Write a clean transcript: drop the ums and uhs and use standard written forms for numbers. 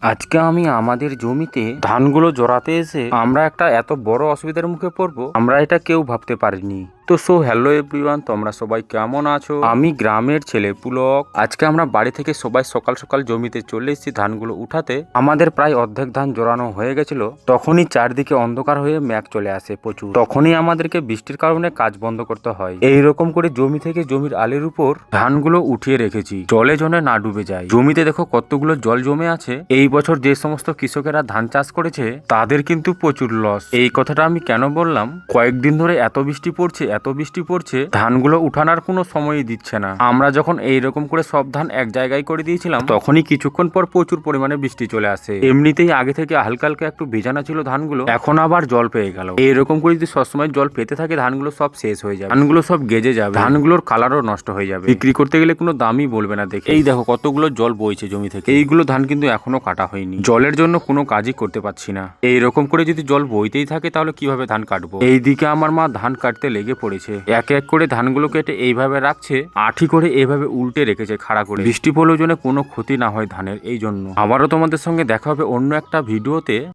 আজকে আমি আমাদের জমিতে ধানগুলো জড়াতে এসে আমরা একটা এত বড় অসুবিধার মুখে পড়বো আমরা এটা কেউ ভাবতে পারিনি। তো হ্যালো এভরিওয়ান, তোমরা সবাই কেমন আছো? আমি গ্রামের ছেলে পুলক। আজকে আমরা বাড়ি থেকে সবাই সকাল সকাল জমিতে চলে এসেছি ধানগুলো উঠাতে। আমাদের প্রায় অর্ধেক ধান জড়ানো হয়ে গেছিল, তখনই চারদিকে অন্ধকার হয়ে মেঘ চলে আসে প্রচুর। তখনই আমাদেরকে বৃষ্টির কারণে কাজ বন্ধ করতে হয়। এইরকম করে জমি থেকে জমির আলের উপর ধানগুলো উঠিয়ে রেখেছি, জলে জলে না ডুবে যায়। জমিতে দেখো কতগুলো জল জমে আছে। এই বছর যে সমস্ত কৃষকেরা ধান চাষ করেছে তাদের কিন্তু প্রচুর লস। এই কথাটা আমি কেন বললাম, কয়েকদিন ধরে এত বৃষ্টি পড়ছে ধানগুলো উঠানোর কোনো সময়ই দিচ্ছে না। আমরা যখন এইরকম করে সব ধান এক জায়গায় করে দিয়েছিলাম তখনই কিছুক্ষণ পর প্রচুর পরিমাণে বৃষ্টি চলে আসে। এমনিতেই আগে থেকে হালকা হালকা একটু ভেজানো ছিল ধানগুলো, এখন আবার জল পেয়ে গেল। এইরকম করে যদি সবসময় জল পেতে থাকে ধানগুলো সব শেষ হয়ে যাবে, ধানগুলো সব গেজে যাবে, ধানগুলোর কালারও নষ্ট হয়ে যাবে, বিক্রি করতে গেলে কোনো দামই বলবে না। দেখে এই দেখো কতগুলো জল বইছে জমি থেকে। এইগুলো ধান কিন্তু এখনো কাটা হয়নি, জলের জন্য কোনো কাজই করতে পারছি না। এইরকম করে যদি জল বইতেই থাকে তাহলে কিভাবে ধান কাটবো? এইদিকে আমার মা ধান কাটতে লেগে পড়েছে, এক এক করে ধানগুলো কেটে এইভাবে রাখছে, আঠি করে এইভাবে উল্টে রেখেছে খাড়া করে। বৃষ্টি পড়লেও যেন কোনো ক্ষতি না হয় ধানের, এই জন্য। আবারও তোমাদের সঙ্গে দেখা হবে অন্য একটা ভিডিওতে।